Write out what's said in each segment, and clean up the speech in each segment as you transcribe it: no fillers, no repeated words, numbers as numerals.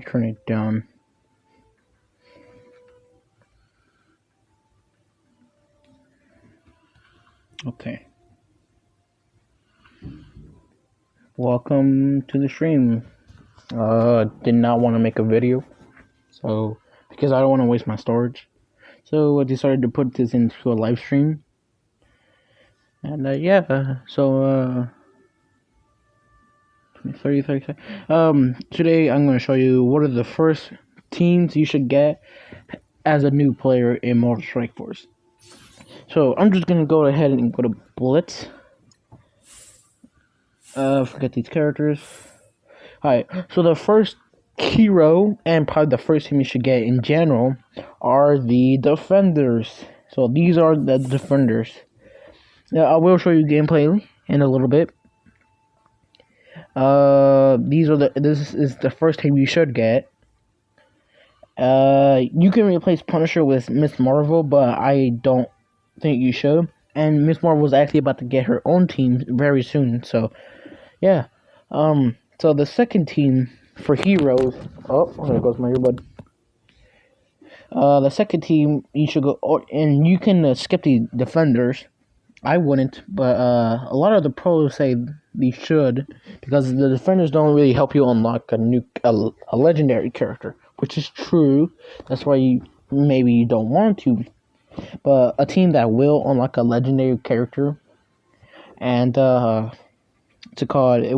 turn it down. Okay. Welcome to the stream. Did not want to make a video, so because I don't want to waste my storage, so I decided to put this into a live stream. And yeah, so 30 seconds. Today I'm going to show you what are the first teams you should get as a new player in Marvel Strike Force. So I'm just going to go ahead and go to Blitz. Forget these characters. Alright, so the first hero and probably the first team you should get in general are the Defenders. So these are the Defenders. Now I will show you gameplay in a little bit. This is the first team you should get. You can replace Punisher with Miss Marvel, but I don't think you should. And Miss Marvel is actually about to get her own team very soon, so yeah. So the second team for heroes. Oh, there goes my earbud. The second team you should go, and you can skip the Defenders. I wouldn't, but a lot of the pros say you should, because the Defenders don't really help you unlock a legendary character, which is true. That's why maybe you don't want to. But a team that will unlock a legendary character, and it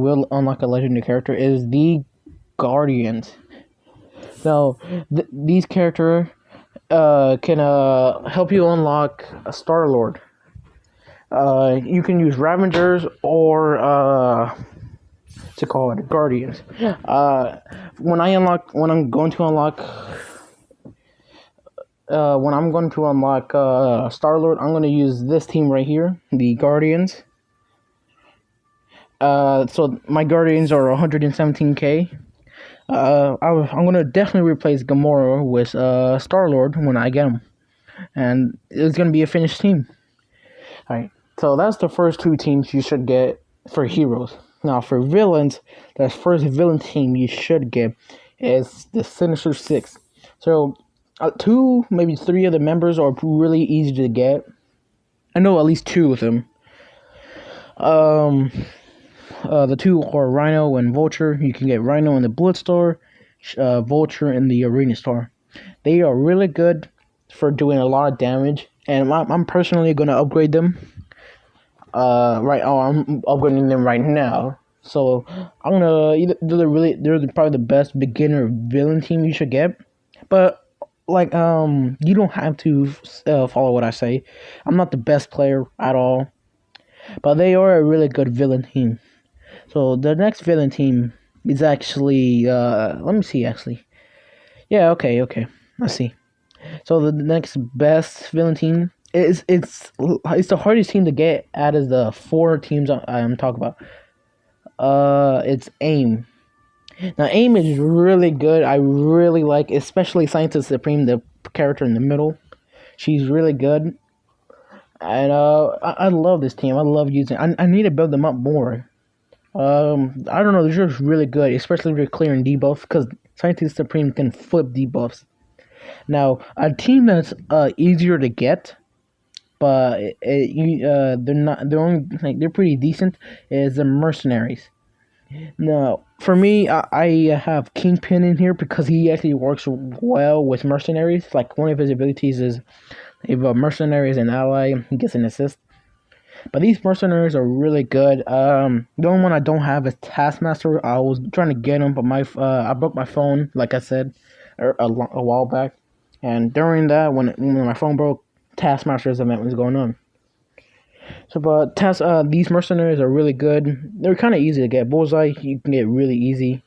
will unlock a legendary character, is the Guardians. Now, these characters can help you unlock a Star-Lord. You can use Ravengers or Guardians. When I'm going to unlock Star-Lord, I'm going to use this team right here, the Guardians. So my Guardians are 117k. I'm going to definitely replace Gamora with Star-Lord when I get him, and it's going to be a finished team. Alright, so that's the first two teams you should get for heroes. Now for villains, the first villain team you should get is the Sinister Six. So 2, maybe 3 of the members are really easy to get. I know at least 2 of them. The 2 are Rhino and Vulture. You can get Rhino in the Blitz store, Vulture in the Arena store. They are really good for doing a lot of damage, and I'm personally going to upgrade them. I'm upgrading them right now. So I'm gonna they're probably the best beginner villain team you should get. But like you don't have to follow what I say. I'm not the best player at all, but they are a really good villain team. So the next villain team is actually let me see actually. Yeah, okay. Let's see. So the next best villain team it's the hardest team to get out of the 4 teams I'm talking about. It's AIM. Now AIM is really good. I really like, especially Scientist Supreme, the character in the middle. She's really good, and I love this team. I love using. I need to build them up more. I don't know. They're just really good, especially if you're clearing debuffs, because Scientist Supreme can flip debuffs. Now a team that's easier to get, but they're pretty decent, is the Mercenaries. Now, for me, I have Kingpin in here because he actually works well with Mercenaries. Like, one of his abilities is if a Mercenary is an ally, he gets an assist. But these Mercenaries are really good. The only one I don't have is Taskmaster. I was trying to get him, but I broke my phone, like I said, a while back. And during that, when my phone broke, Taskmaster's event was going on. So, but these Mercenaries are really good. They're kind of easy to get. Bullseye, you can get really easy.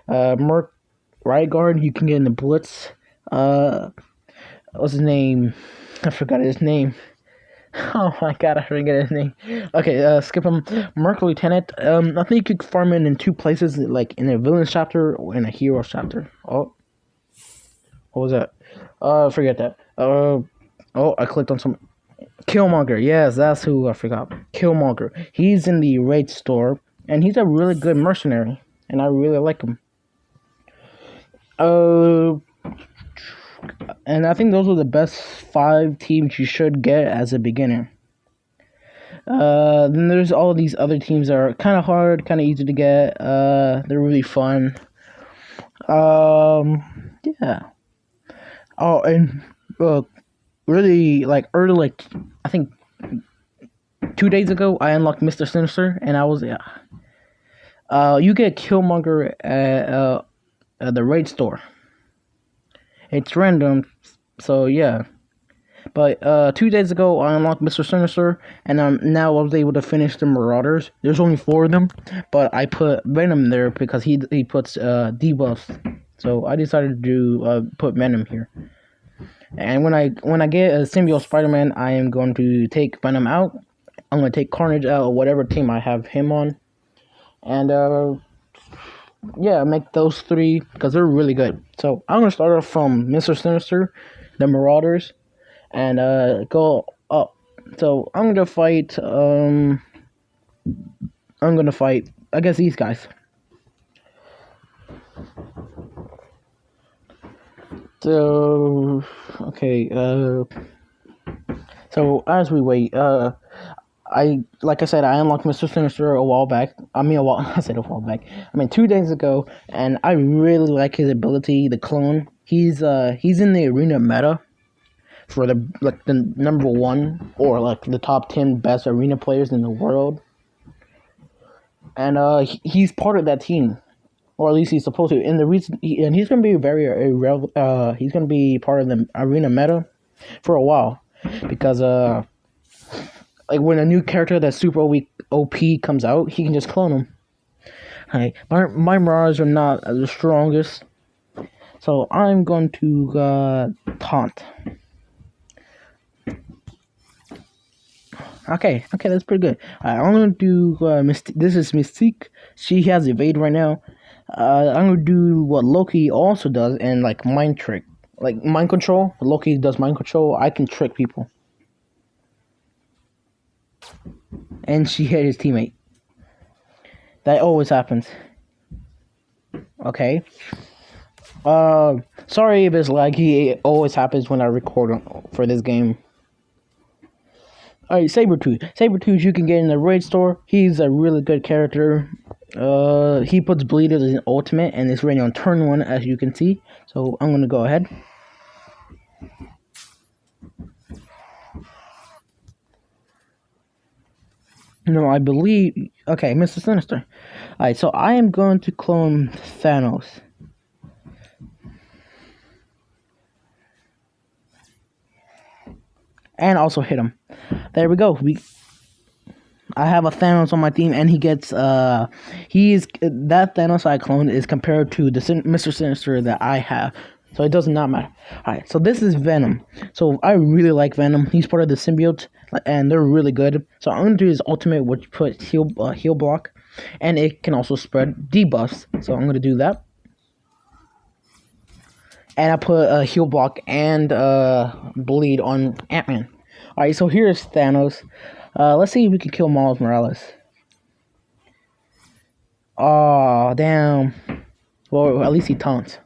Riot Guard, you can get in the Blitz. What's his name? I forgot his name. Oh my god, I forget his name. Okay, skip him. Merc Lieutenant. I think you can farm it in 2 places, like in a villains chapter or in a heroes chapter. Oh, what was that? Forget that. I clicked on some. Killmonger, yes, that's who I forgot. Killmonger. He's in the raid store, and he's a really good mercenary, and I really like him. Uh, and I think those are the best 5 teams you should get as a beginner. Then there's all these other teams that are kind of hard, kind of easy to get. They're really fun. Yeah. Oh, and really like early, like I think 2 days ago, I unlocked Mr. Sinister, and I was yeah. You get Killmonger at the raid store. It's random, so yeah. But 2 days ago, I unlocked Mr. Sinister, and now I was able to finish the Marauders. There's only 4 of them, but I put Venom there because he puts debuffs. So I decided to put Venom here. And when I get a symbiote Spider-Man, I am going to take Venom out. I'm going to take Carnage out of whatever team I have him on. And yeah, make those 3 because they're really good. So I'm going to start off from Mr. Sinister, the Marauders, and go up. So I'm gonna fight against these guys. So okay, so as we wait, like I said, I unlocked Mr. Sinister a while back. I said a while back. 2 days ago, and I really like his ability, the clone. He's in the arena meta for the number 1 or like the top 10 best arena players in the world, and he's part of that team, or at least he's supposed to. And the reason, and he's gonna be he's gonna be part of the arena meta for a while, because like when a new character that's super OP comes out, he can just clone him. Hey, my Marauders are not the strongest, so I'm going to taunt. Okay, that's pretty good. I'm gonna do this is Mystique. She has evade right now. I'm gonna do what Loki also does, and like mind trick, like mind control. Loki does mind control. I can trick people, and she hit his teammate. That always happens. Okay. Sorry if it's laggy. It always happens when I record for this game. Alright, Sabretooth. Sabretooth you can get in the raid store. He's a really good character. He puts bleed as an ultimate, and it's ready on turn 1, as you can see. So I'm gonna go ahead. No, I believe... Okay, Mr. Sinister. Alright, so I am going to clone Thanos. And also hit him. There we go. I have a Thanos on my team, and he gets that Thanos I cloned is compared to the Mr. Sinister that I have, so it does not matter. Alright, so this is Venom. So I really like Venom. He's part of the symbiote, and they're really good. So I'm gonna do his ultimate, which puts heal block, and it can also spread debuffs. So I'm gonna do that. And I put a heal block and bleed on Ant-Man. Alright, so here's Thanos. Let's see if we can kill Miles Morales. Oh, damn. Well, at least he taunts.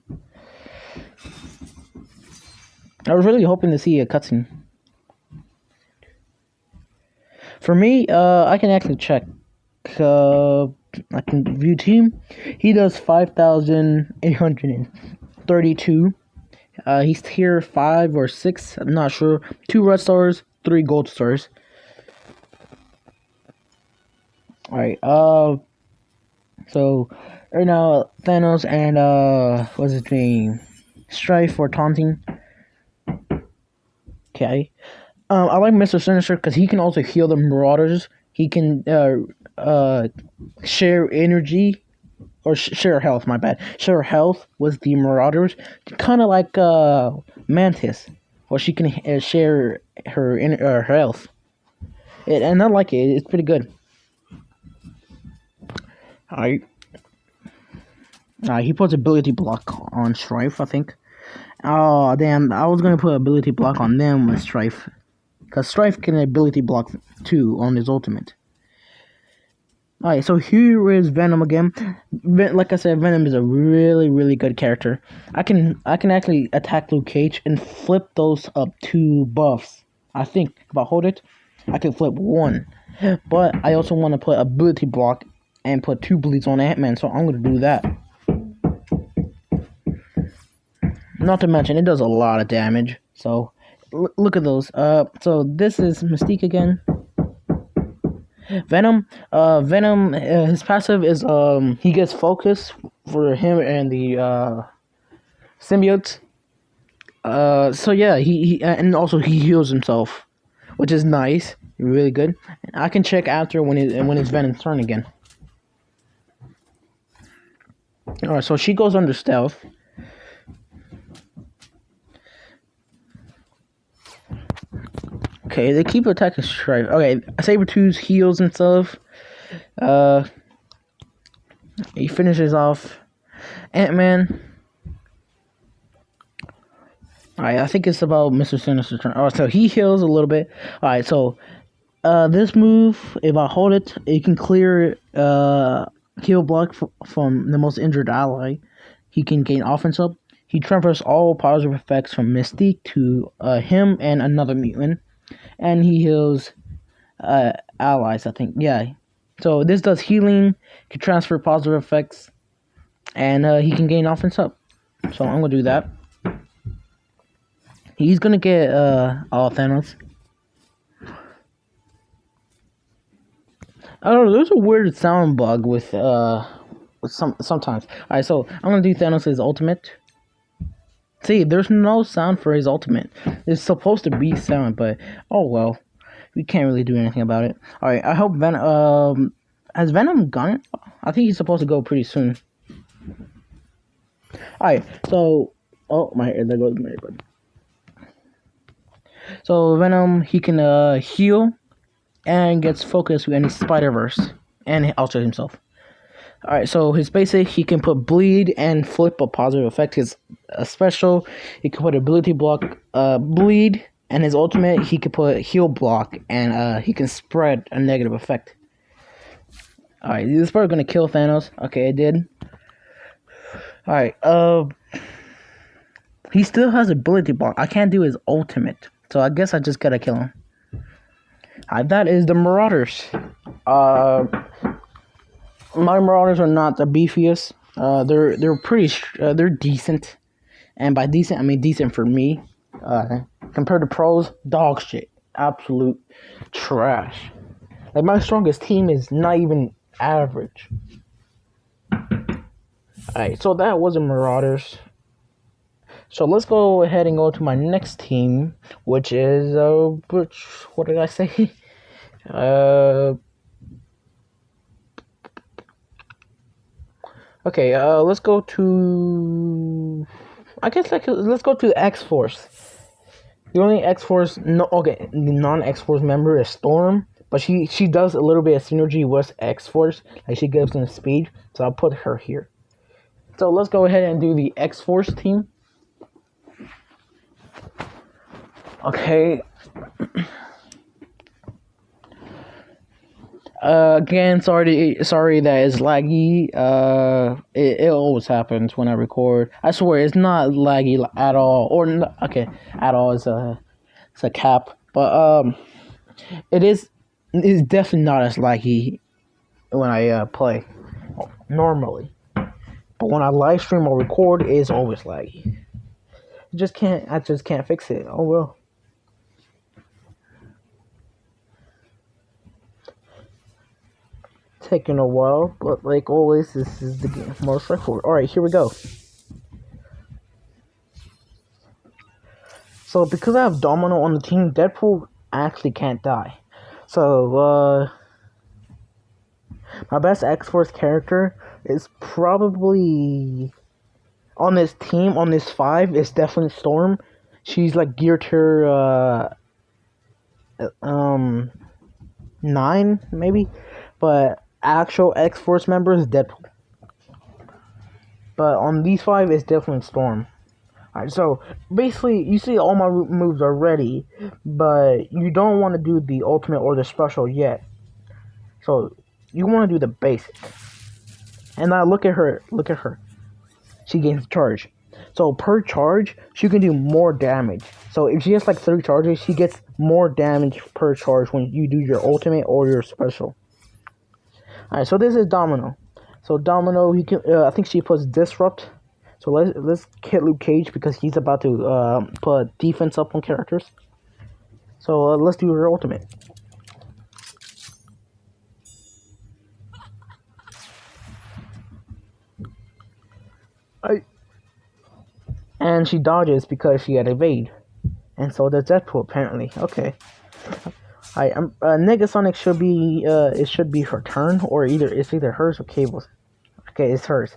I was really hoping to see a cutscene. For me, I can actually check. I can view team. He does 5,832. He's tier 5 or 6, I'm not sure. 2 red stars, 3 gold stars. Alright, so right now Thanos and what's his name? Strife for taunting. Okay. I like Mr. Sinister because he can also heal the Marauders. He can share energy. Or share health, my bad. Share health with the Marauders. Kind of like Mantis. Or she can share her health. And I like it. It's pretty good. Alright. He puts ability block on Strife, I think. Oh, damn. I was going to put ability block on them with Strife. Because Strife can ability block too on his ultimate. Alright, so here is Venom again. Like I said, Venom is a really good character. I can actually attack Luke Cage and flip those up 2 buffs. I think if I hold it, I can flip 1. But I also want to put ability block and put 2 bleeds on Ant-Man, so I'm gonna do that. Not to mention, it does a lot of damage. So look at those. So this is Mystique again. Venom, his passive is he gets focus for him and the symbiotes. So yeah, he and also he heals himself, which is nice, really good. And I can check after when it's Venom's turn again. All right, so she goes under stealth. Okay, they keep attacking strike. Okay, Sabretooth heals himself. He finishes off Ant-Man. Alright, I think it's about Mr. Sinister's turn. Alright, so he heals a little bit. Alright, so this move, if I hold it, it can clear heal block from the most injured ally. He can gain offense up. He transfers all positive effects from Mystique to him and another mutant. And he heals allies, I think. Yeah. So this does healing, can transfer positive effects, and he can gain offense up. So I'm gonna do that. He's gonna get Thanos. I don't know, there's a weird sound bug with sometimes. Alright, so I'm gonna do Thanos' ultimate. See, there's no sound for his ultimate. It's supposed to be sound, but oh well. We can't really do anything about it. Alright, I hope Venom has Venom gone? I think he's supposed to go pretty soon. Alright, so there goes my earbud. So Venom, he can heal and gets focus with any Spider-Verse and also himself. Alright, so his basic, he can put bleed and flip a positive effect. His special, he can put ability block, bleed, and his ultimate, he can put heal block, and he can spread a negative effect. Alright, this is probably gonna kill Thanos. Okay, it did. Alright, he still has ability block. I can't do his ultimate, so I guess I just gotta kill him. Alright, that is the Marauders. My Marauders are not the beefiest. They're pretty. They're decent, and by decent I mean decent for me. Compared to pros, dog shit, absolute trash. Like my strongest team is not even average. Alright, so that was the Marauders. So let's go ahead and go to my next team, which is what did I say? Okay, let's go to. I guess let's go to X-Force. The only X-Force, non-X-Force member is Storm, but she does a little bit of synergy with X-Force, like she gives them speed. So I'll put her here. So let's go ahead and do the X-Force team. Okay. Again, sorry that it's laggy. It always happens when I record. I swear it's not laggy at all, at all is a cap. But it's definitely not as laggy when I play normally. But when I live stream or record, it's always laggy. I just can't fix it. Oh well. Taking a while, but like always, this is the game most straightforward. Alright, here we go. So because I have Domino on the team, Deadpool actually can't die. So my best X-Force character is probably on this team, on this 5, is definitely Storm. She's like geared to 9 maybe, but actual X-Force member is Deadpool. But on these 5, it's definitely Storm. Alright, so basically, you see all my moves are ready, but you don't want to do the ultimate or the special yet. So you want to do the basic. And now look at her. Look at her. She gains charge. So per charge, she can do more damage. So if she has like 3 charges, she gets more damage per charge when you do your ultimate or your special. Alright, so this is Domino. So Domino, he can. I think she puts disrupt. So let's hit Luke Cage because he's about to put defense up on characters. So let's do her ultimate. And she dodges because she had evade. And so does Deadpool apparently. Okay. Negasonic should be it should be her turn, or it's either hers or Cable's. Okay, it's hers.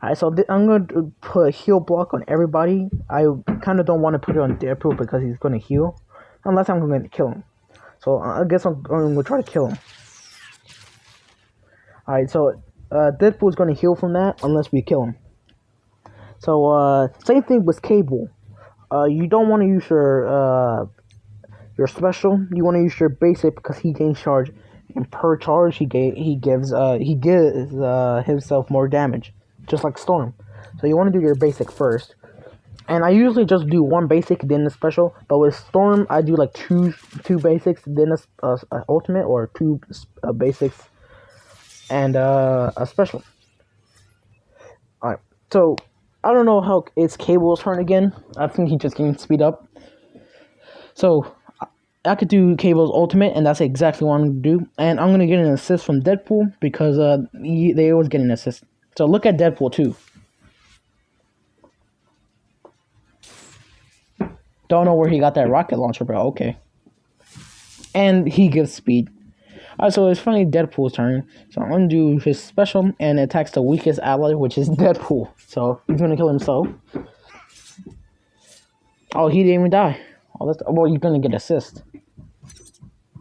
Alright, so I'm going to put a heal block on everybody. I kind of don't want to put it on Deadpool because he's going to heal. Unless I'm going to kill him. So I guess I'm going to try to kill him. Alright, so Deadpool's going to heal from that unless we kill him. So same thing with Cable. You don't want to use your special. You want to use your basic because he gains charge. And per charge he gives himself more damage. Just like Storm. So you want to do your basic first. And I usually just do 1 basic, then the special. But with Storm, I do like two basics, then a ultimate, or 2 basics, and a special. Alright, so I don't know how it's Cable's turn again. I think he just gained speed up. So I could do Cable's ultimate, and that's exactly what I'm going to do. And I'm going to get an assist from Deadpool because they always get an assist. So look at Deadpool too. Don't know where he got that rocket launcher, but okay. And he gives speed. Alright, so it's finally Deadpool's turn. So I'm going to do his special and attacks the weakest ally, which is Deadpool. So he's going to kill himself. Oh, he didn't even die. Well, you're going to get assist.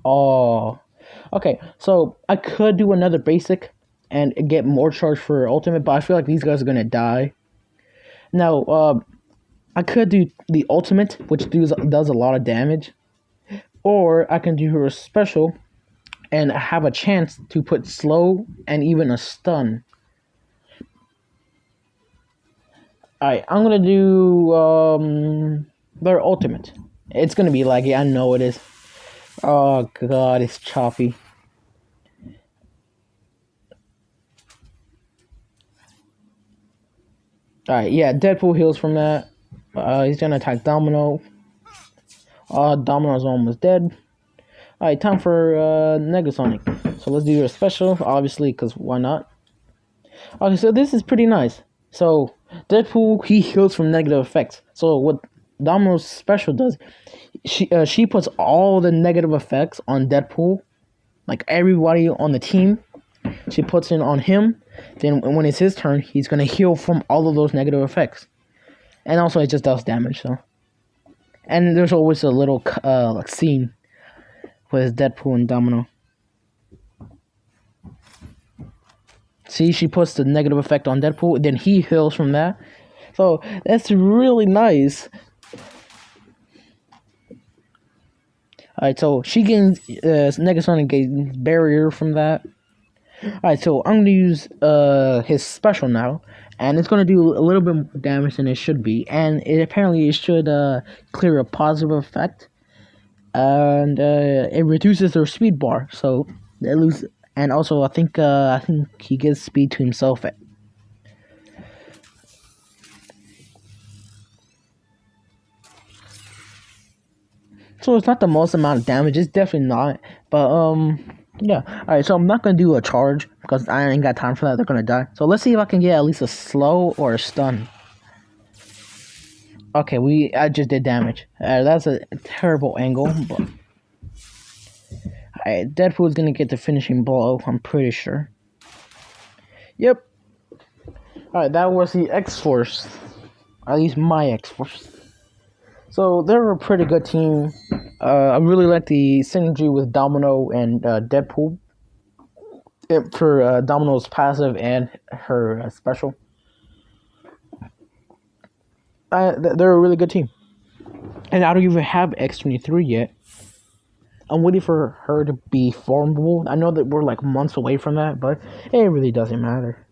Oh. Okay, so I could do another basic and get more charge for ultimate, but I feel like these guys are going to die. Now, I could do the ultimate, which does a lot of damage. Or I can do her special and have a chance to put slow and even a stun. Alright, I'm going to do their ultimate. It's going to be laggy, I know it is. Oh god, it's choppy. Alright, yeah, Deadpool heals from that. He's gonna attack Domino. Domino's almost dead. Alright, time for Negasonic. So let's do your special, obviously, because why not? Okay, so this is pretty nice. So, Deadpool, he heals from negative effects. So what Domino's special does, she puts all the negative effects on Deadpool. Like everybody on the team. She puts it on him. Then when it's his turn, he's going to heal from all of those negative effects. And also it just does damage, so. And there's always a little like scene with Deadpool and Domino. See, she puts the negative effect on Deadpool, then he heals from that. So that's really nice. Alright, so she gains Negasonic gains barrier from that. Alright, so I'm gonna use his special now, and it's gonna do a little bit more damage than it should be, and it should clear a positive effect, and it reduces their speed bar, so they lose. And also, I think he gives speed to himself. So it's not the most amount of damage. It's definitely not. But yeah. Alright, so I'm not gonna do a charge because I ain't got time for that. They're gonna die. So let's see if I can get at least a slow or a stun. Okay, I just did damage. That's a terrible angle, but alright, Deadpool's gonna get the finishing blow, I'm pretty sure. Yep. Alright, that was the X-Force. At least my X-Force. So they're a pretty good team. I really like the synergy with Domino and Deadpool. For Domino's passive and her special. They're a really good team. And I don't even have X-23 yet. I'm waiting for her to be formidable. I know that we're like months away from that, but it really doesn't matter.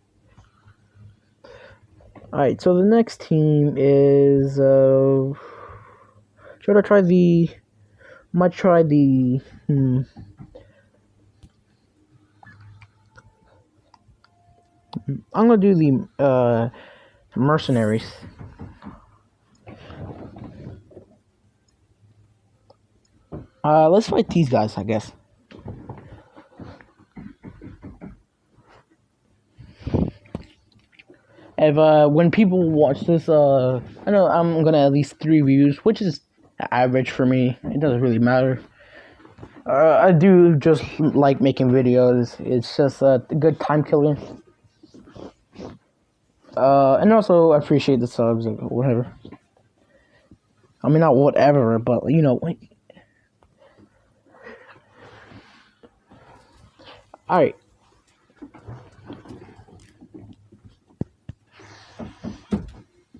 Alright, so the next team is should I try the might try the I'm gonna do the Mercenaries. Let's fight these guys, I guess. If when people watch this, I know I'm gonna at least 3 views, which is average for me. It doesn't really matter. I do just like making videos. It's just a good time killer. And also I appreciate the subs or whatever. I mean, not whatever, but you know. Alright.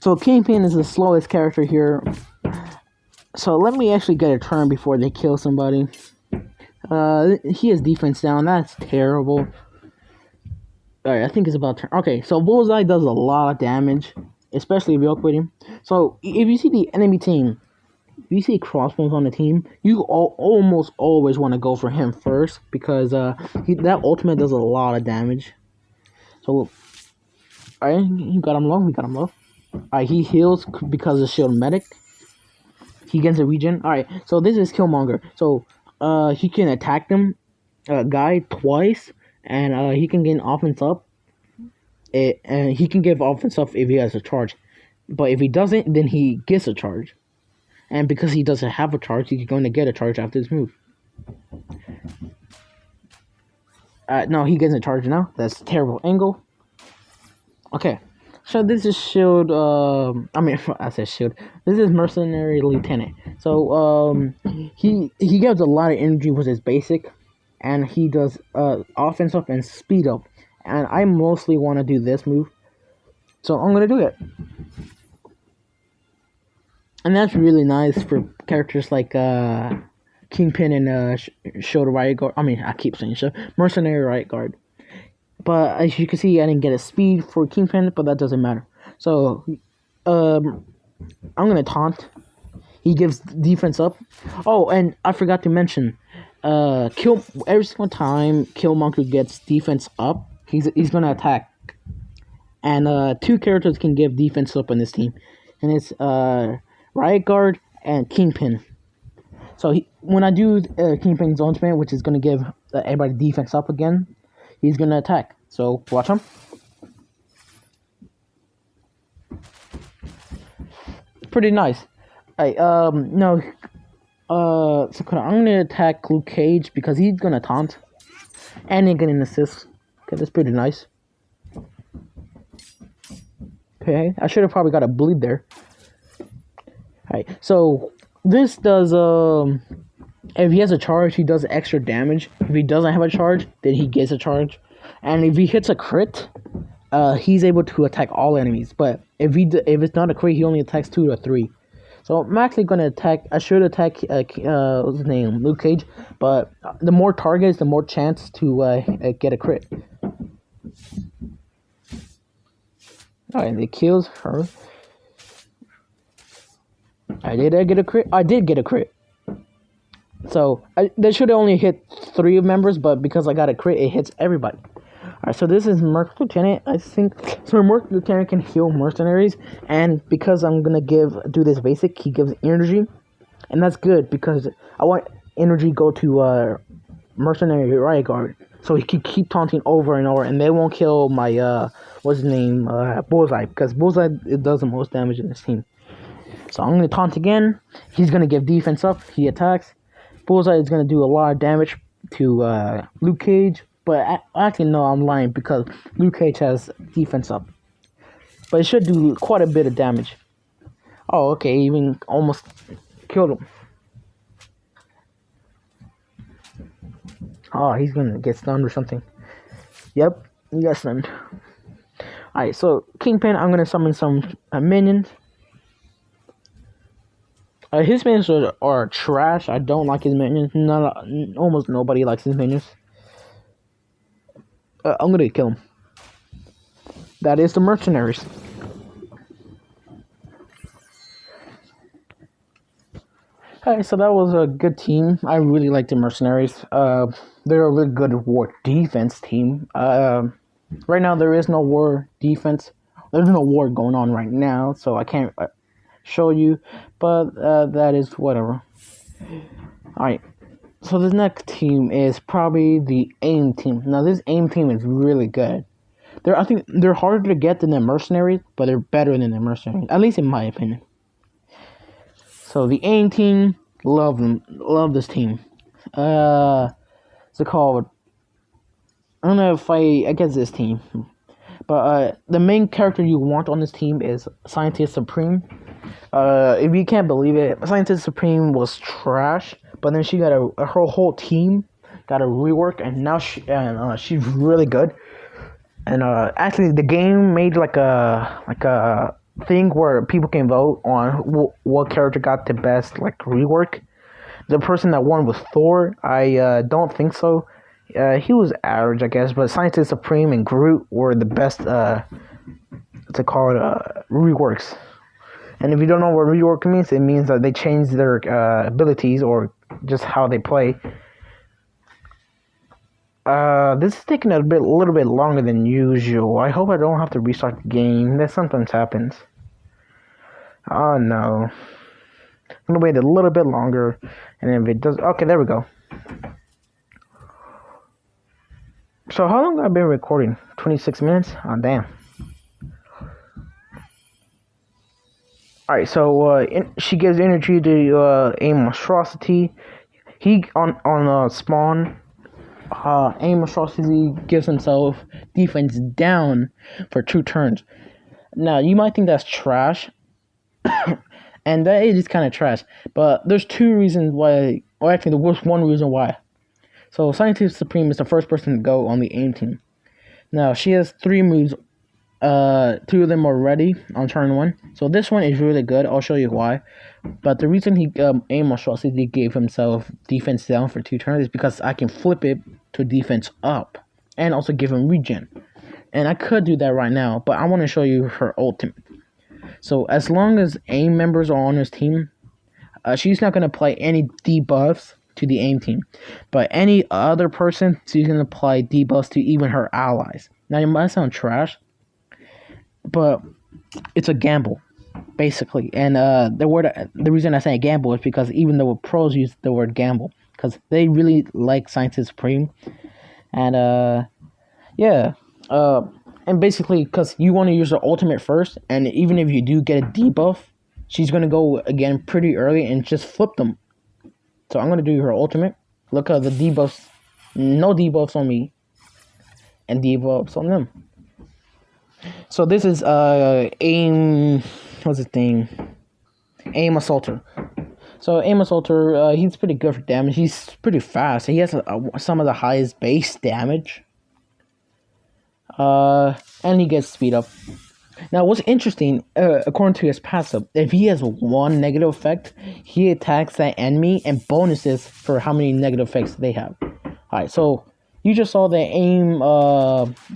So Kingpin is the slowest character here. So let me actually get a turn before they kill somebody. He has defense down. That's terrible. Alright, I think it's about turn. Okay, so Bullseye does a lot of damage, especially if you upgrade him. So if you see the enemy team, if you see crossbones on the team, you almost always want to go for him first because that ultimate does a lot of damage. So, alright, you got him low. We got him low. Alright, he heals because of Shield Medic. He gets a regen. Alright, so this is Killmonger. So, he can attack them, guy twice, and he can gain offense up. And he can give offense up if he has a charge. But if he doesn't, then he gets a charge. And because he doesn't have a charge, he's going to get a charge after this move. No, he gets a charge now. That's a terrible angle. Okay. So this is Shield, I said Shield. This is Mercenary Lieutenant. So, he gives a lot of energy with his basic. And he does, offense up and speed up. And I mostly want to do this move. So I'm going to do it. And that's really nice for characters like, Kingpin and, Shield Riot Guard. I mean, I keep saying Shield. Mercenary Riot Guard. But as you can see, I didn't get a speed for Kingpin, but that doesn't matter. So, I'm gonna taunt. He gives defense up. Oh, and I forgot to mention, every single time Killmonger gets defense up, he's gonna attack. And 2 characters can give defense up on this team, and it's Riot Guard and Kingpin. So when I do Kingpin's ultimate, which is gonna give everybody defense up again, he's gonna attack. So watch him. Pretty nice. Alright, no. So I'm gonna attack Luke Cage because he's gonna taunt. And he's gonna assist. Okay, that's pretty nice. Okay, I should have probably got a bleed there. Alright, so this does if he has a charge, he does extra damage. If he doesn't have a charge, then he gets a charge. And if he hits a crit, he's able to attack all enemies. But if it's not a crit, he only attacks 2 to 3. So I'm actually gonna attack. I should attack what's his name, Luke Cage. But the more targets, the more chance to get a crit. Alright, it kills her. Did I get a crit? I did get a crit. So they should have only hit 3 members, but because I got a crit, it hits everybody. Alright, so this is Merc Lieutenant, I think. So Merc Lieutenant can heal mercenaries, and because I'm gonna do this basic, he gives energy, and that's good because I want energy go to Mercenary Riot Guard, so he can keep taunting over and over, and they won't kill my what's his name, Bullseye, because Bullseye does the most damage in this team. So I'm gonna taunt again. He's gonna give defense up. He attacks. Bullseye is gonna do a lot of damage to Luke Cage. But actually, no, I'm lying because Luke Cage has defense up. But it should do quite a bit of damage. Oh, okay, even almost killed him. Oh, he's gonna get stunned or something. Yep, he got stunned. Alright, so Kingpin, I'm gonna summon some minions. His minions are trash. I don't like his minions. Almost nobody likes his minions. I'm gonna kill him. That is the Mercenaries. Hey, so that was a good team. I really like the Mercenaries. They're a really good war defense team. Right now there is no war defense. There's no war going on right now, so I can't show you. But that is whatever. All right. So the next team is probably the AIM team. Now this AIM team is really good. I think they're harder to get than the Mercenaries, but they're better than the Mercenaries, at least in my opinion. So the AIM team, love them, love this team. It's called. I don't know if I guess this team, but the main character you want on this team is Scientist Supreme. If you can't believe it, Scientist Supreme was trash, but then she got her whole team got a rework, and now she's really good. And actually, the game made like a thing where people can vote on what character got the best like rework. The person that won was Thor. I don't think so. He was average, I guess, but Scientist Supreme and Groot were the best. To call it reworks. And if you don't know what rework means, it means that they change their abilities or just how they play. This is taking a little bit longer than usual. I hope I don't have to restart the game. That sometimes happens. Oh no. I'm gonna wait a little bit longer, and if it does, okay, there we go. So how long have I been recording? 26 minutes? Oh damn. Alright, so she gives energy to a monstrosity. He on spawn. A monstrosity gives himself defense down for 2 turns. Now you might think that's trash, and that is kind of trash. But there's 2 reasons why. Or actually, there was 1 reason why. So Scientist Supreme is the first person to go on the AIM team. Now she has 3 moves. 2 of them are ready on turn 1. So this one is really good. I'll show you why. But the reason he AIM monstrosity gave himself defense down for 2 turns is because I can flip it to defense up and also give him regen. And I could do that right now, but I want to show you her ultimate. So as long as AIM members are on his team, she's not going to apply any debuffs to the AIM team. But any other person, she's going to apply debuffs to even her allies. Now it might sound trash, but it's a gamble, basically. And the reason I say gamble is because even though pros use the word gamble, because they really like Scientist Supreme, and and basically because you want to use her ultimate first, and even if you do get a debuff, she's gonna go again pretty early and just flip them. So I'm gonna do her ultimate. Look at the debuffs, no debuffs on me, and debuffs on them. So this is AIM. What's his thing? AIM Assaulter. So AIM Assaulter, he's pretty good for damage. He's pretty fast. He has some of the highest base damage. And he gets speed up. Now, what's interesting, according to his passive, if he has 1 negative effect, he attacks that enemy and bonuses for how many negative effects they have. Alright, so you just saw the AIM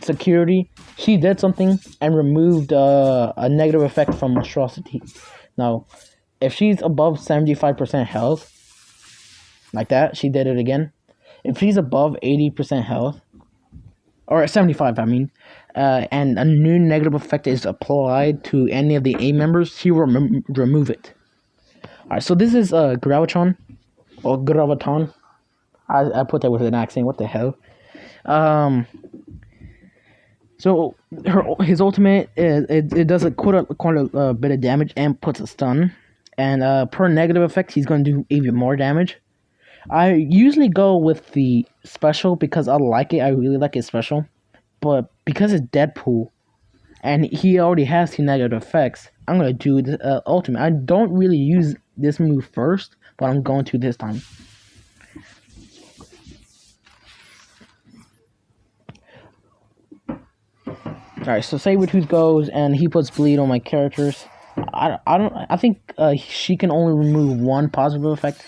security. She did something and removed a negative effect from monstrosity. Now, if she's above 75% health, like that, she did it again. If she's above 80% health, or 75, I mean, and a new negative effect is applied to any of the AIM members, he will remove it. Alright, so this is Gravitron, or Graviton. I put that with an accent, what the hell. So his ultimate it does quite a bit of damage and puts a stun, and per negative effect he's going to do even more damage. I usually go with the special because I like it. I really like his special, but because it's Deadpool and he already has 2 negative effects, I'm gonna do the ultimate. I don't really use this move first, but I'm going to this time. Alright, so Sabretooth goes and he puts bleed on my characters. I think she can only remove one positive effect.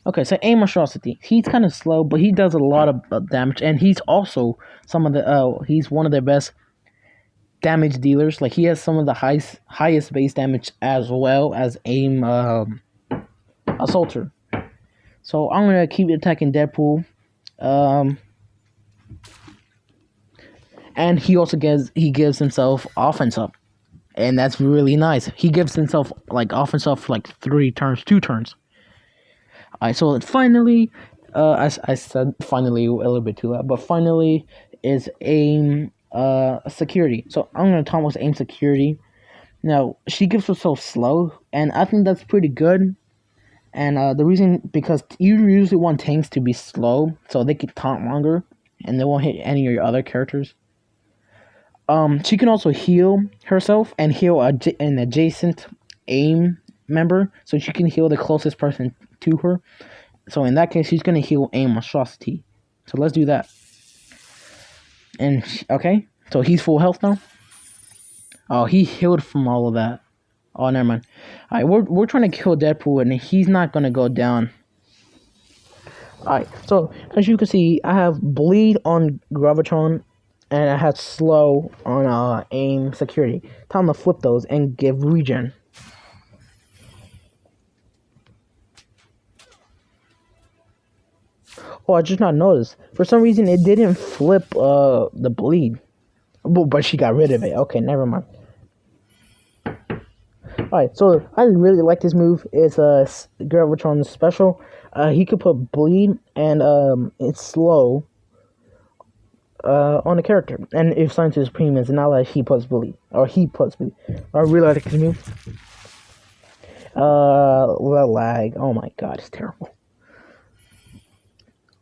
Okay, so aim monstrosity. He's kind of slow, but he does a lot of damage, and he's also he's one of the best damage dealers. Like he has some of the highest base damage as well as aim assaulter. So I'm gonna keep attacking Deadpool. And he also gives himself offense up, and that's really nice. He gives himself like offense up for like 2 turns. Alright, so finally, I said finally a little bit too loud, but finally is aim security. So I'm gonna talk about aim security. Now she gives herself slow, and I think that's pretty good. And the reason, because you usually want tanks to be slow so they can taunt longer and they won't hit any of your other characters. She can also heal herself and heal an adjacent aim member, so she can heal the closest person to her. So in that case, she's gonna heal aim monstrosity. So let's do that. And okay, so he's full health now. Oh, he healed from all of that. Oh, never mind. Alright, we're trying to kill Deadpool, and he's not gonna go down. Alright, so as you can see, I have bleed on Gravitron, and I have slow on aim security. Time to flip those and give regen. Oh, I just not noticed. For some reason, it didn't flip the bleed. But she got rid of it. Okay, never mind. Alright, so I really like this move. It's Gravitron's special. He could put bleed and it's slow on the character. And if Scientist Supreme is not like he puts bleed. Or he puts bleed. I really like this move. The lag. Oh my god, it's terrible.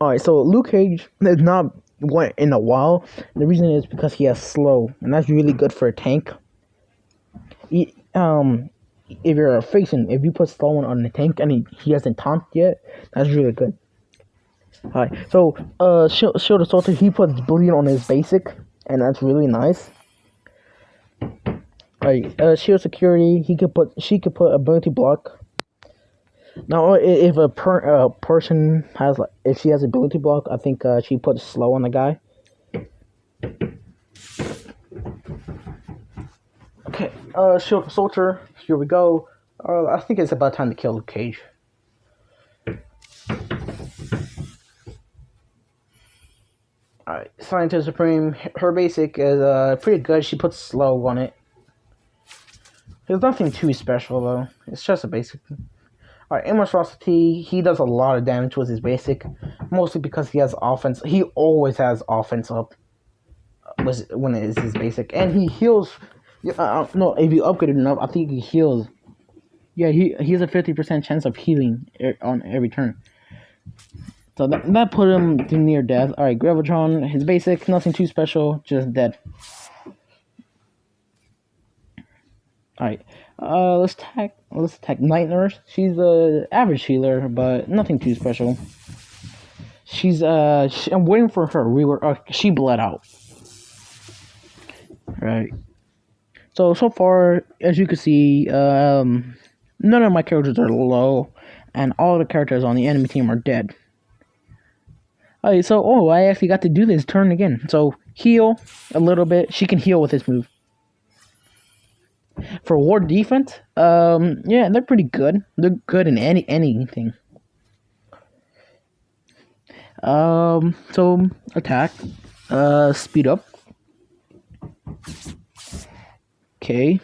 Alright, so Luke Cage is not went in a while. The reason is because he has slow, and that's really good for a tank. If you're if you put slow on the tank and he hasn't taunt yet, that's really good. Alright, so Shield Assaulter, he puts bleed on his basic, and that's really nice. Alright, Shield Security, she could put ability block. Now, if a person has, if she has ability block, I think she puts slow on the guy. Okay, Shield Soldier, here we go. I think it's about time to kill Luke Cage. Alright, Scientist Supreme, her basic is pretty good. She puts slow on it. There's nothing too special though. It's just a basic. Alright, aim monstrosity, he does a lot of damage with his basic, mostly because he has offense. He always has offense up when it is his basic, and he heals. No, if you upgrade it enough, I think he heals. Yeah, he has a 50% chance of healing on every turn. So that put him to near death. Alright, Gravitron, his basic, nothing too special, just dead. Alright, let's attack Night Nurse. She's a average healer, but nothing too special. I'm waiting for her rework. She bled out. Right. So far, as you can see, none of my characters are low, and all the characters on the enemy team are dead. Alright, so I actually got to do this turn again. So heal a little bit. She can heal with this move. For ward defense, yeah, they're pretty good. They're good in anything. So attack, speed up. Okay,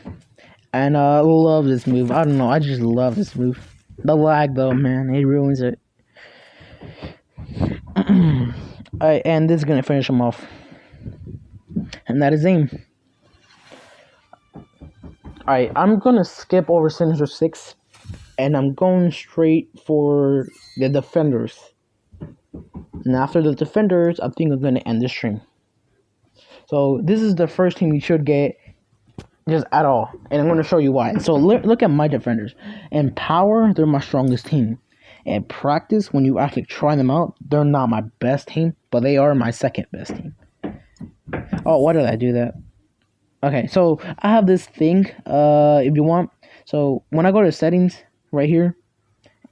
and I love this move. I don't know, I just love this move. The lag though, man, it ruins it. Alright, and this is gonna finish him off, and that is aim. Alright, I'm gonna skip over Sinister Six, and I'm going straight for the Defenders. And after the Defenders, I think I'm gonna end the stream. So this is the first team you should get, just at all, and I'm gonna show you why. So look at my Defenders. In power, they're my strongest team. In practice, when you actually try them out, they're not my best team, but they are my second best team. Oh, why did I do that? Okay, so I have this thing. If you want, so when I go to settings right here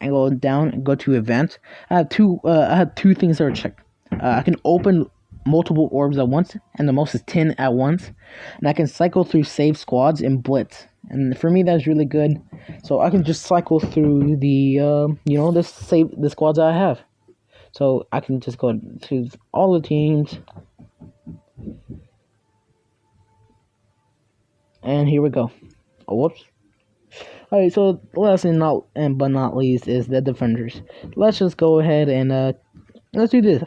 and go down and go to events, I have two. I have two things that are checked. I can open multiple orbs at once, and the most is 10 at once, and I can cycle through save squads and blitz. And for me, that's really good. So I can just cycle through the the squads that I have. So I can just go to all the teams. And here we go. Oh, whoops. Alright, so last but not least is the defenders. Let's just go ahead and let's do this.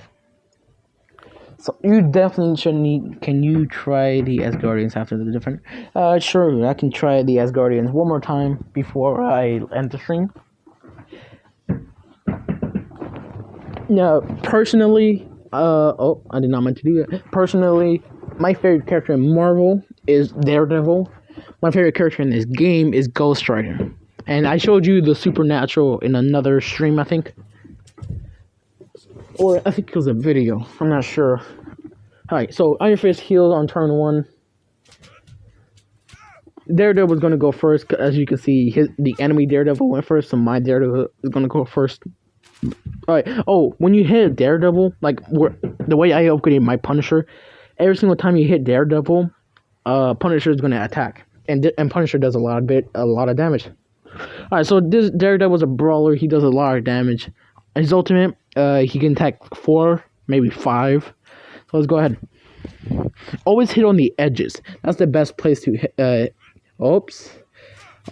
So you definitely should need. Can you try the Asgardians after the defender? Sure, I can try the Asgardians one more time before I end the stream. Now, personally, I did not mean to do that. Personally, my favorite character in Marvel is Daredevil. My favorite character in this game is Ghost Rider. And I showed you the Supernatural in another stream, I think. Or I think it was a video. I'm not sure. Alright, so Iron Fist healed on turn 1. Daredevil was going to go first. As you can see, the enemy Daredevil went first. So my Daredevil is going to go first. Alright, oh, when you hit Daredevil, like the way I upgraded my Punisher, every single time you hit Daredevil, Punisher is going to attack. And Punisher does a lot of damage. Alright, so this Daredevil's a brawler. He does a lot of damage. His ultimate, he can attack 4, maybe 5. So let's go ahead. Always hit on the edges. That's the best place to hit. Oops.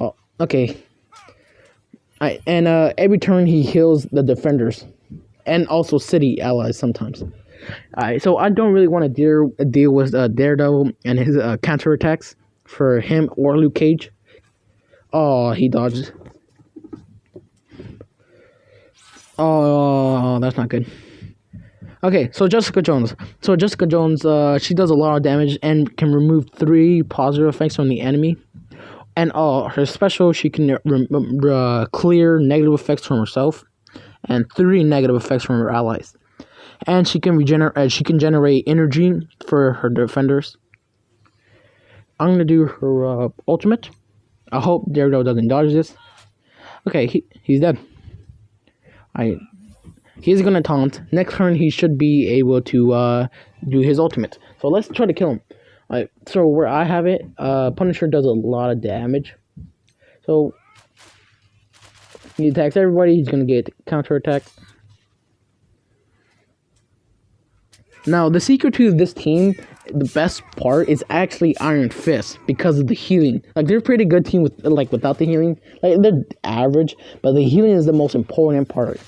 Oh, okay. Alright, and every turn he heals the defenders. And also city allies sometimes. Alright, so I don't really want to deal with Daredevil and his counterattacks for him or Luke Cage. Oh, he dodged. Oh, that's not good. Okay, so Jessica Jones. So Jessica Jones, she does a lot of damage and can remove 3 positive effects from the enemy. And her special, she can clear negative effects from herself and 3 negative effects from her allies. And she can generate energy for her defenders. I'm gonna do her ultimate. I hope Daredevil doesn't dodge this. Okay, he's dead. He's gonna taunt. Next turn, he should be able to do his ultimate. So let's try to kill him. Alright, so where I have it, Punisher does a lot of damage. So he attacks everybody. He's gonna get counterattack. Now, the secret to this team, the best part is actually Iron Fist because of the healing. Like, they're a pretty good team without the healing. Like, they're average, but the healing is the most important part.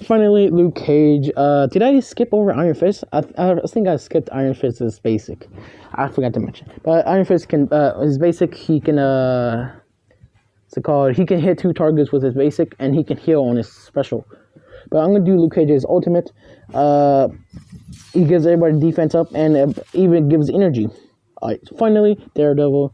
Finally, Luke Cage. Did I skip over Iron Fist? I think I skipped Iron Fist's basic. I forgot to mention. But Iron Fist can, his basic, he can, what's it called? He can hit 2 targets with his basic, and he can heal on his special. But I'm going to do Luke Cage's ultimate. He gives everybody defense up and even gives energy. Alright, so finally, Daredevil.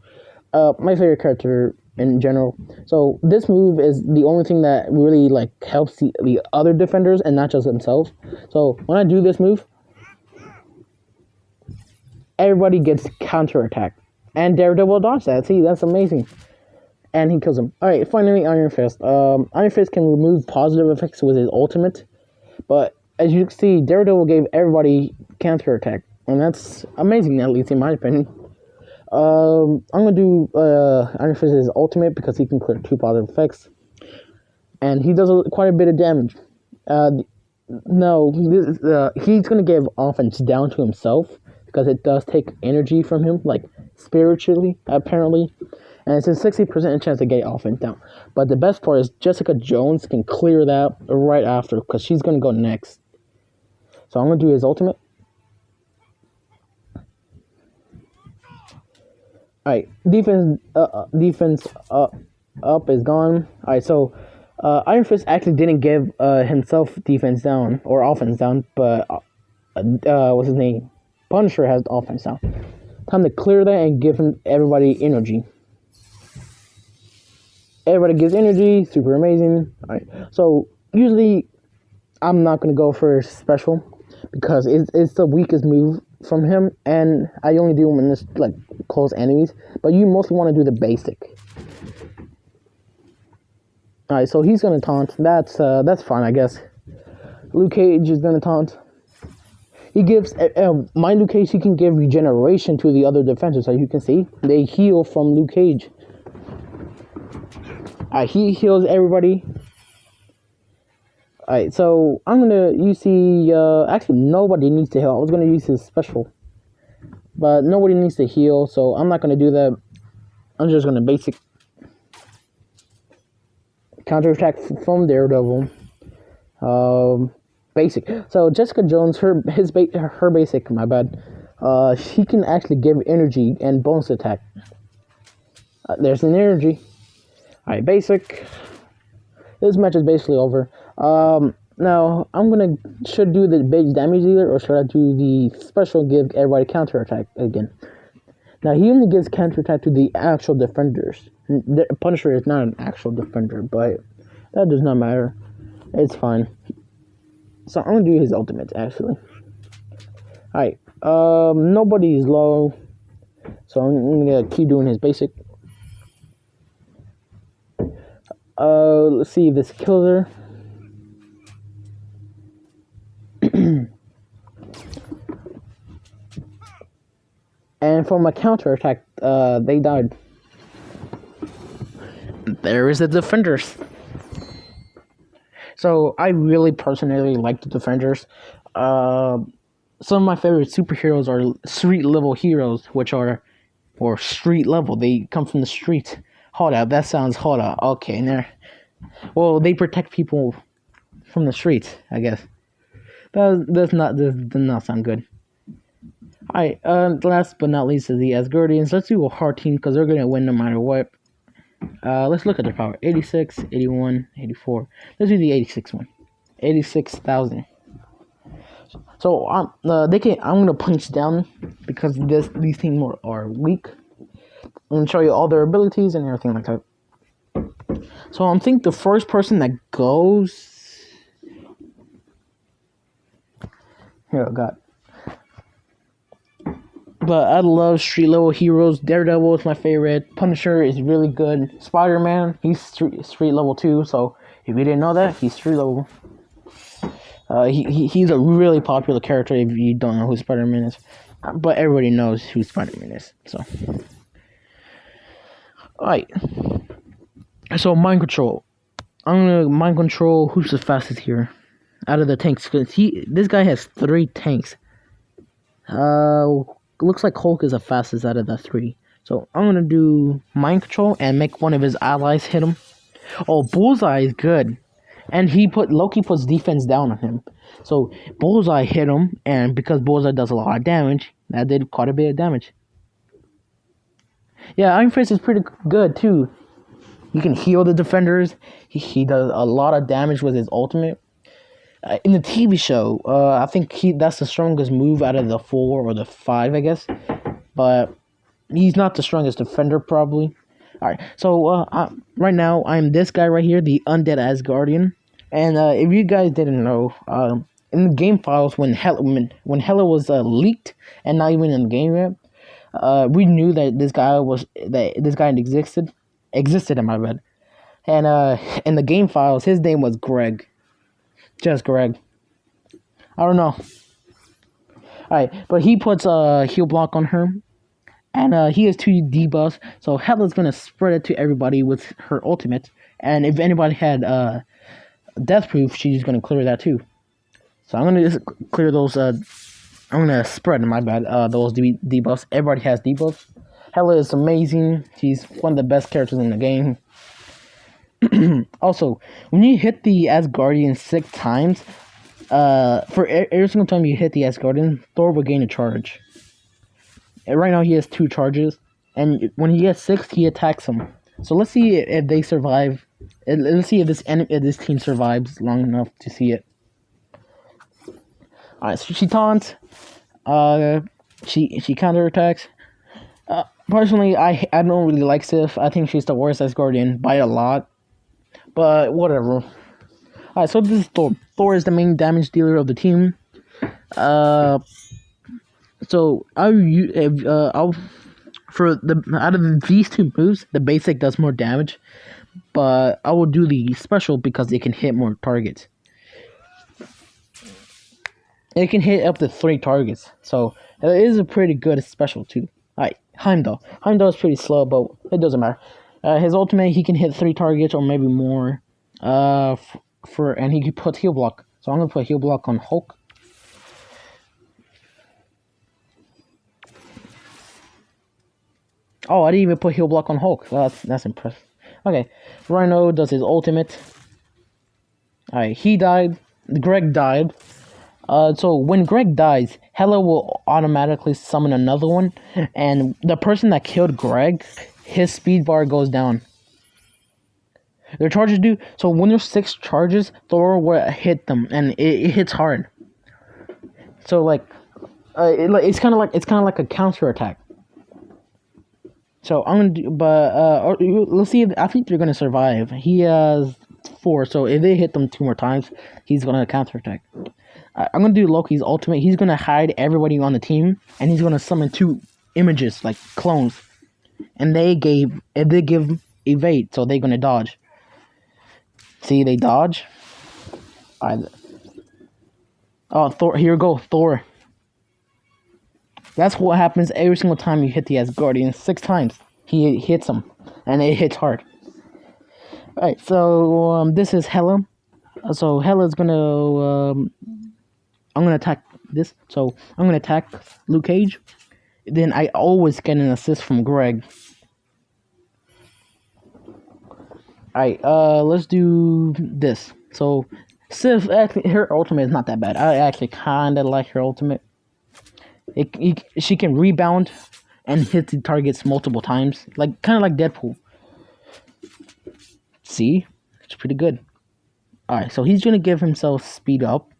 My favorite character in general. So this move is the only thing that really helps the other defenders and not just himself. So when I do this move, everybody gets counterattack. And Daredevil dodges that. See, that's amazing. And he kills him. Alright, finally, Iron Fist. Iron Fist can remove positive effects with his ultimate. But as you can see, Daredevil gave everybody counterattack. And that's amazing, at least in my opinion. I'm going to do Iron Fist's ultimate because he can clear 2 positive effects. And he does quite a bit of damage. No, he's going to give offense down to himself because it does take energy from him, spiritually, apparently. And it's a 60% chance to get offense down. But the best part is Jessica Jones can clear that right after because she's going to go next. So I'm going to do his ultimate. Alright, defense up is gone. Alright, so Iron Fist actually didn't give himself defense down or offense down, but what's his name? Punisher has offense down. Time to clear that and give everybody energy. Everybody gives energy, super amazing. Alright, so usually I'm not gonna go for special because it's the weakest move from him, and I only do them in this like close enemies. But you mostly want to do the basic. All right, so he's gonna taunt. That's fine, I guess. Luke Cage is gonna taunt. He gives my Luke Cage. He can give regeneration to the other defenders. As you can see, they heal from Luke Cage. He heals everybody. Alright, so I'm gonna actually nobody needs to heal. I was gonna use his special, but nobody needs to heal, so I'm not gonna do that. I'm just gonna basic counterattack from Daredevil. Basic. So Jessica Jones, her basic, my bad. She can actually give energy and bonus attack. There's an energy. Alright, basic. This match is basically over. Now should do the base damage dealer, or should I do the special give everybody counterattack again? Now he only gives counterattack to the actual defenders. The Punisher is not an actual defender, but that does not matter. It's fine. So I'm gonna do his ultimate actually. Alright, nobody is low, so I'm gonna keep doing his basic. Let's see if this kills her. And from a counterattack, they died. There is the defenders. So I really personally like the defenders. Some of my favorite superheroes are street level heroes, or street level. They come from the street. Hold up, that sounds okay. There. Well, they protect people from the streets, I guess. That does not sound good. Alright, last but not least is the Asgardians. Let's do a hard team because they're gonna win no matter what. Let's look at their power. 86, 81, 84. Let's do the 86 one. 86,000. So I'm gonna punch down because these teams are weak. I'm gonna show you all their abilities and everything like that. So I'm thinking the first person that goes. Here, I got. But I love street level heroes. Daredevil is my favorite. Punisher is really good. Spider-Man, he's street level too. So if you didn't know that, he's street level. He's a really popular character if you don't know who Spider-Man is. But everybody knows who Spider-Man is. So, alright. So mind control. I'm gonna mind control who's the fastest here out of the tanks. Cause this guy has 3 tanks. Looks like Hulk is the fastest out of the 3. So I'm gonna do mind control and make one of his allies hit him. Oh, Bullseye is good, and Loki puts defense down on him. So Bullseye hit him, and because Bullseye does a lot of damage, that did quite a bit of damage. Yeah, Iron Fist is pretty good too. He can heal the defenders. He does a lot of damage with his ultimate. In the TV show, I think that's the strongest move out of the 4 or the 5, I guess. But he's not the strongest defender, probably. Alright, so right now, I'm this guy right here, the Undead Asgardian. And if you guys didn't know, in the game files, when Hela was leaked and not even in the game yet, we knew that this guy existed in my bed. And in the game files, his name was Greg. Just Greg. I don't know. Alright, but he puts a heal block on her. And he has 2 debuffs. So Hela's gonna spread it to everybody with her ultimate. And if anybody had death proof, she's gonna clear that too. So I'm gonna just clear those I'm gonna spread, my bad, those debuffs. Everybody has debuffs. Hela is amazing. She's one of the best characters in the game. Also, when you hit the Asgardian 6 times, for every single time you hit the Asgardian, Thor will gain a charge. And right now he has 2 charges, and when he gets 6, he attacks them. So let's see if they survive. Let's see if this team survives long enough to see it. Alright, so she taunts. She counterattacks. Personally, I don't really like Sif. I think she's the worst Asgardian by a lot. But whatever. Alright, so this is Thor. Thor is the main damage dealer of the team. So I'll for the out of these two moves, the basic does more damage, but I will do the special because it can hit more targets. It can hit up to 3 targets, so it is a pretty good special too. Alright, Heimdall. Heimdall is pretty slow, but it doesn't matter. His ultimate, he can hit 3 targets or maybe more. And he can put heal block. So I'm gonna put heal block on Hulk. Oh, I didn't even put heal block on Hulk. That's impressive. Okay, Rhino does his ultimate. Alright, he died. Greg died. So when Greg dies, Hela will automatically summon another one, and the person that killed Greg, his speed bar goes down. Their charges do. So when there's 6 charges, Thor will hit them, and it hits hard. So like, it's kind of like a counter attack. So I'm gonna do, but let's see. I think they're gonna survive. He has 4, so if they hit them 2 more times, he's gonna counter attack. I'm gonna do Loki's ultimate. He's gonna hide everybody on the team, and he's gonna summon 2 images like clones, and they give evade, so they're gonna dodge. See, they dodge. Oh, Thor! Here we go, Thor. That's what happens every single time you hit the Asgardians. 6 times he hits them, and it hits hard. All right, so this is Hela. So Hela's gonna. I'm gonna attack this. So I'm gonna attack Luke Cage. Then I always get an assist from Greg. Alright, let's do this. So Sif, actually, her ultimate is not that bad. I actually kinda like her ultimate. She can rebound and hit the targets multiple times, like kind of like Deadpool. See, it's pretty good. All right, so he's gonna give himself speed up,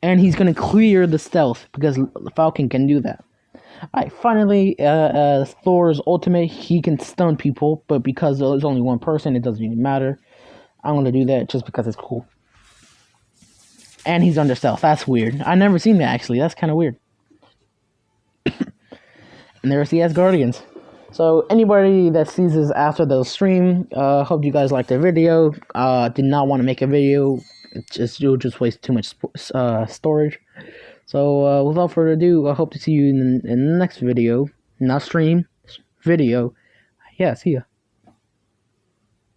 and he's gonna clear the stealth because Falcon can do that. Alright, finally, Thor's ultimate, he can stun people, but because there's only one person, it doesn't even matter. I'm gonna do that just because it's cool. And he's under stealth. That's weird. I've never seen that, actually. That's kind of weird. And there's the Asgardians. So, anybody that sees this after the stream, hope you guys liked the video. Did not want to make a video. It'll just waste too much storage. So, without further ado, I hope to see you in the next video. Not stream, video. Yeah, see ya.